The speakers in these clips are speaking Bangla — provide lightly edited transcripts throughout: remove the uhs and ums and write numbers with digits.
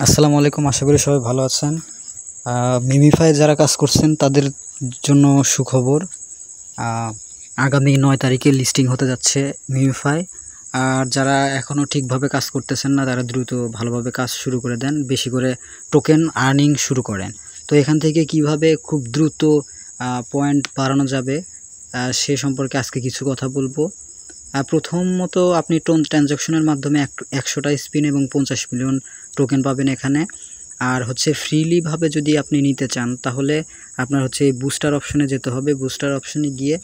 আসসালামু আলাইকুম, আশা করি সবাই ভালো আছেন। মিমিফাই যারা কাজ করছেন তাদের জন্য সুখবর। আগামী 9 তারিখে লিস্টিং হতে যাচ্ছে মিমিফাই। আর যারা এখনও ঠিকভাবে কাজ করতেছেন না তারা দ্রুত ভালোভাবে কাজ শুরু করে দেন, বেশি করে টোকেন আর্নিং শুরু করেন। তো এখান থেকে কিভাবে খুব দ্রুত পয়েন্ট বাড়ানো যাবে সে সম্পর্কে আজকে কিছু কথা বলবো। প্রথমত আপনি ট্রানজ্যাকশনের মাধ্যমে 100টা স্পিন এবং 50 মিলিয়ন টোকেন পাবেন এখানে। আর হচ্ছে ফ্রিলিভাবে যদি আপনি নিতে চান তাহলে আপনার হচ্ছে এই বুস্টার অপশনে যেতে হবে। বুস্টার অপশনে গিয়ে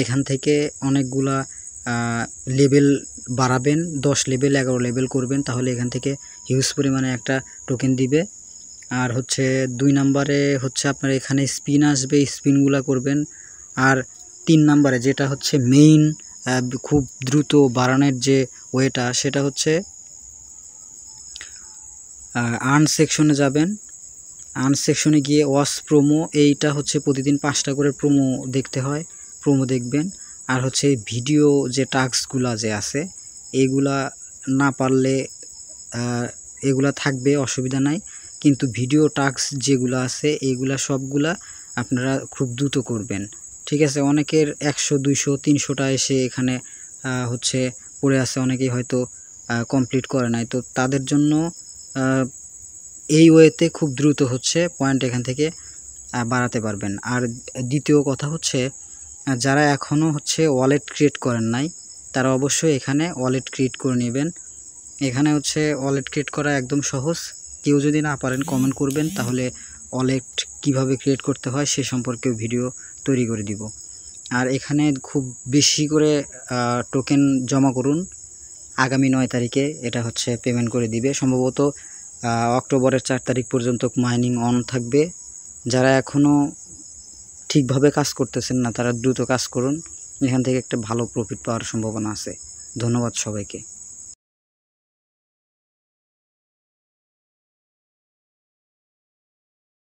এখান থেকে অনেকগুলা লেভেল বাড়াবেন, 10 লেভেল 11 লেভেল করবেন, তাহলে এখান থেকে হিউজ পরিমাণে একটা টোকেন দিবে। আর হচ্ছে 2 নম্বরে হচ্ছে আপনার এখানে স্পিন আসবে, স্পিনগুলা করবেন। আর 3 নম্বরে যেটা হচ্ছে মেইন খুব দ্রুত বাড়ানোর যে ওয়েটা, সেটা হচ্ছে আর্ন সেকশনে যাবেন। আর্ন সেকশনে গিয়ে ওয়াচ প্রোমো, এইটা হচ্ছে প্রতিদিন 5টা করে প্রোমো দেখতে হয়, প্রোমো দেখবেন। আর হচ্ছে ভিডিও যে টাস্কগুলা যে আছে এইগুলা না পারলে এগুলা থাকবে, অসুবিধা নাই, কিন্তু ভিডিও টাস্ক যেগুলো আছে এইগুলা সবগুলা আপনারা খুব দ্রুত করবেন, ঠিক আছে। অনেকের 100 200 300টা এসে এখানে হচ্ছে পড়ে আছে, অনেকেই হয়তো কমপ্লিট করে নাই। তো তাদের জন্য এই ওয়েতে খুব দ্রুত হচ্ছে পয়েন্ট এখান থেকে বাড়াতে পারবেন। আর দ্বিতীয় কথা হচ্ছে যারা এখনও হচ্ছে ওয়ালেট ক্রিয়েট করেন নাই তারা অবশ্যই এখানে ওয়ালেট ক্রিয়েট করে নেবেন। এখানে হচ্ছে ওয়ালেট ক্রিয়েট করা একদম সহজ। কেউ যদি না পারেন কমেন্ট করবেন, তাহলে ওয়ালেট কিভাবে ক্রিয়েট করতে হয় সে সম্পর্কেও ভিডিও তৈরি করে দিব। আর এখানে খুব বেশি করে টোকেন জমা করুন। আগামী 9 তারিখে এটা হচ্ছে পেমেন্ট করে দিবে সম্ভবত। অক্টোবরের 4 তারিখ পর্যন্ত মাইনিং অন থাকবে। যারা এখনও ঠিকভাবে কাজ করতেছেন না তারা দ্রুত কাজ করুন, এখান থেকে একটা ভালো প্রফিট পাওয়ার সম্ভাবনা আছে। ধন্যবাদ সবাইকে।